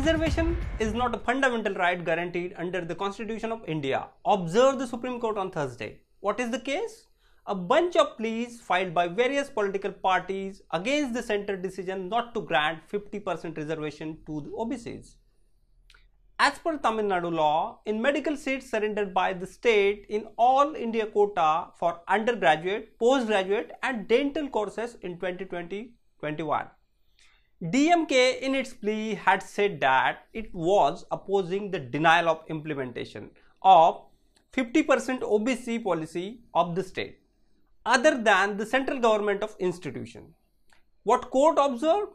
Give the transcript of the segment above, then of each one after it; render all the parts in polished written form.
Reservation is not a fundamental right guaranteed under the Constitution of India. Observe the Supreme Court on Thursday. What is the case? A bunch of pleas filed by various political parties against the centre decision not to grant 50% reservation to the OBCs. As per Tamil Nadu law, in medical seats surrendered by the state in all India quota for undergraduate, postgraduate and dental courses in 2020-21. DMK in its plea had said that it was opposing the denial of implementation of 50% OBC policy of the state other than the central government of institution. What court observed?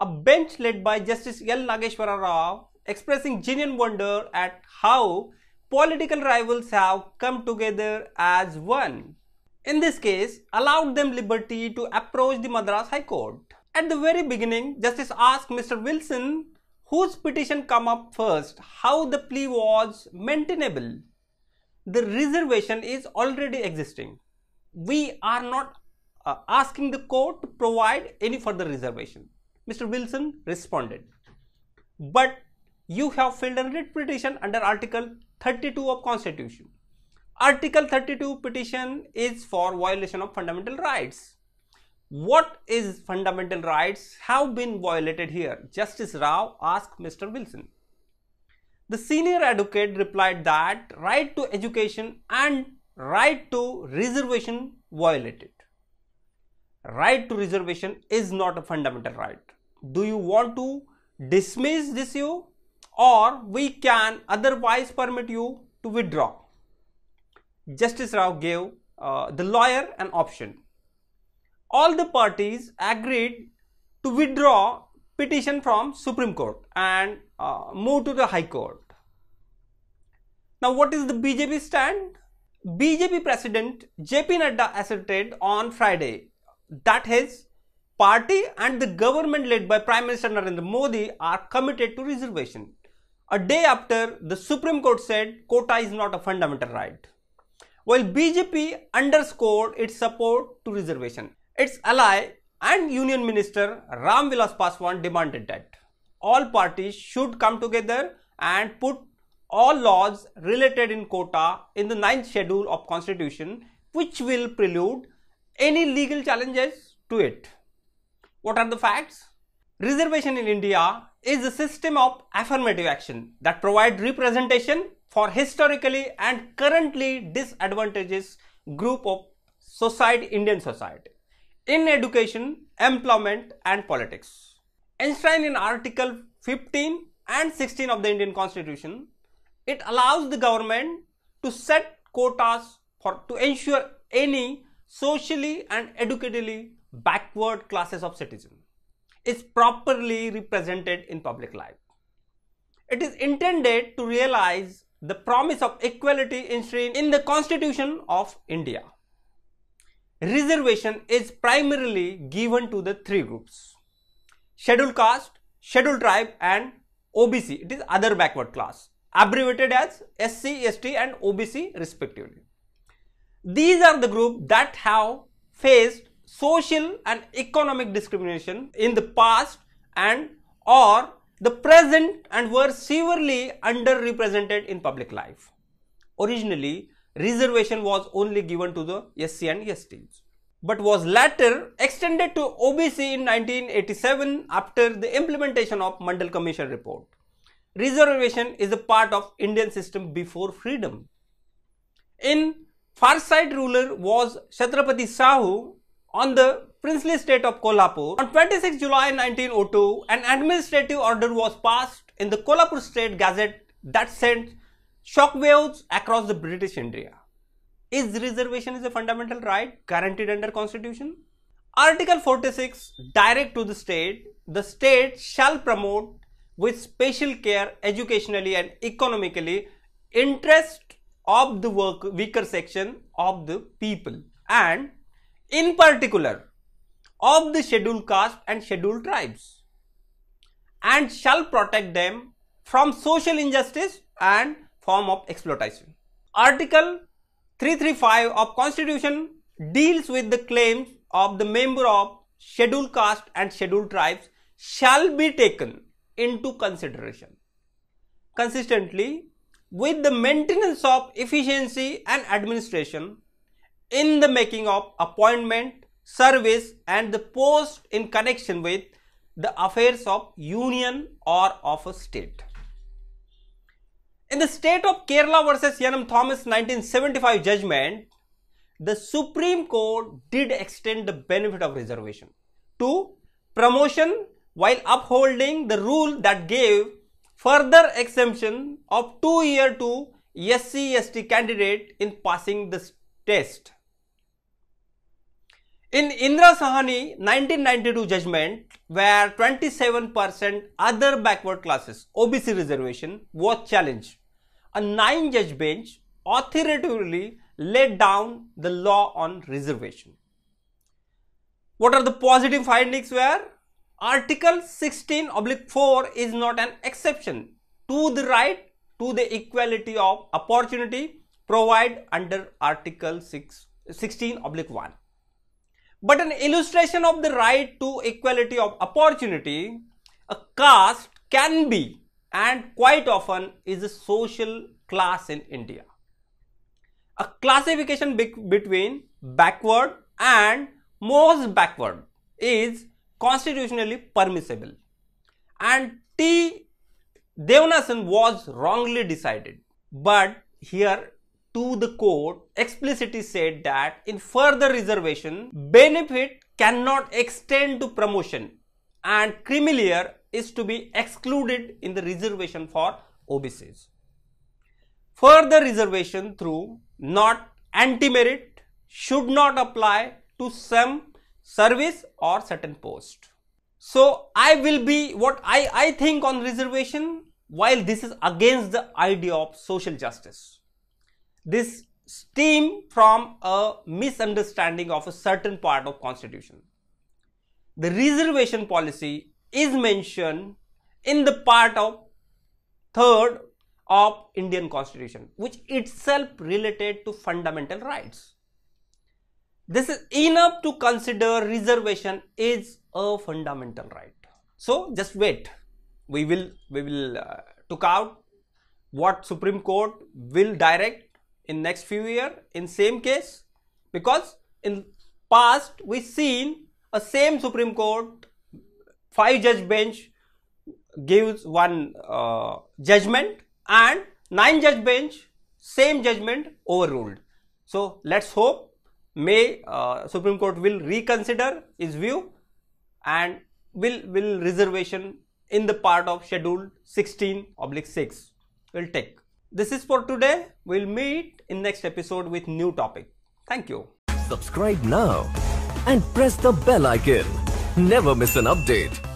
A bench led by Justice L. Nageshwara Rao expressing genuine wonder at how political rivals have come together as one. In this case, allowed them liberty to approach the Madras High Court. At the very beginning, Justice asked Mr. Wilson, whose petition come up first, how the plea was maintainable. The reservation is already existing. We are not asking the court to provide any further reservation. Mr. Wilson responded, but you have filed a writ petition under Article 32 of Constitution. Article 32 petition is for violation of fundamental rights. What is fundamental rights have been violated here? Justice Rao asked Mr. Wilson. The senior advocate replied that right to education and right to reservation violated. Right to reservation is not a fundamental right. Do you want to dismiss this issue, or we can otherwise permit you to withdraw? Justice Rao gave the lawyer an option. All the parties agreed to withdraw petition from Supreme Court and move to the High Court. Now, what is the BJP stand? BJP President JP Nadda asserted on Friday that his party and the government led by Prime Minister Narendra Modi are committed to reservation, a day after the Supreme Court said quota is not a fundamental right. While BJP underscored its support to reservation, its ally and Union Minister Ram Vilas Paswan demanded that all parties should come together and put all laws related in quota in the 9th schedule of Constitution, which will prelude any legal challenges to it. What are the facts? Reservation in India is a system of affirmative action that provides representation for historically and currently disadvantaged group of Indian society in education, employment and politics. Enshrined in Article 15 and 16 of the Indian Constitution, it allows the government to set quotas to ensure any socially and educationally backward classes of citizens is properly represented in public life. It is intended to realize the promise of equality enshrined in the Constitution of India. Reservation is primarily given to the three groups: scheduled caste, scheduled tribe and OBC, it is other backward class, abbreviated as SC, ST and OBC respectively. These are the groups that have faced social and economic discrimination in the past and or the present and were severely underrepresented in public life. Originally, reservation was only given to the SC and STs, but was later extended to OBC in 1987 after the implementation of Mandal Commission report. Reservation is a part of Indian system before freedom. In far side ruler was Chhatrapati Shahu on the princely state of Kolhapur. On 26 July 1902, an administrative order was passed in the Kolhapur State Gazette that sent shockwaves across the British India. Is reservation a fundamental right guaranteed under Constitution? Article 46 direct to the state shall promote with special care educationally and economically interest of the weaker section of the people and in particular of the scheduled caste and scheduled tribes, and shall protect them from social injustice and form of exploitation. Article 335 of Constitution deals with the claims of the member of scheduled caste and scheduled tribes shall be taken into consideration consistently with the maintenance of efficiency and administration in the making of appointment, service and the post in connection with the affairs of union or of a state. In the state of Kerala versus N.M. Thomas 1975 judgment, the Supreme Court did extend the benefit of reservation to promotion while upholding the rule that gave further exemption of 2 years to SC/ST candidate in passing the test. In Indra Sahani 1992 judgment, where 27% other backward classes OBC reservation was challenged, a 9-judge bench authoritatively laid down the law on reservation. What are the positive findings? Where Article 16/4 is not an exception to the right to the equality of opportunity provided under Article 16/1. But an illustration of the right to equality of opportunity, a caste can be and quite often is a social class in India. A classification between backward and most backward is constitutionally permissible, and T. Devanasan was wrongly decided. But here to the court explicitly said that in further reservation, benefit cannot extend to promotion and creamier is to be excluded in the reservation for OBCs. Further reservation through not anti-merit should not apply to some service or certain post. So I will be what I think on reservation, while this is against the idea of social justice. This stems from a misunderstanding of a certain part of Constitution. The reservation policy is mentioned in the part of 3rd of Indian Constitution, which itself related to fundamental rights. This is enough to consider reservation is a fundamental right. So just wait. We will took out what Supreme Court will direct in next few years in same case, because in past we seen a same Supreme Court 5-judge bench gives one judgment and 9-judge bench same judgment overruled. So let's hope may Supreme Court will reconsider its view and will reservation in the part of Schedule 16/6 will take. This is for today. We'll meet in next episode with new topic. Thank you. Subscribe now and press the bell icon. Never miss an update.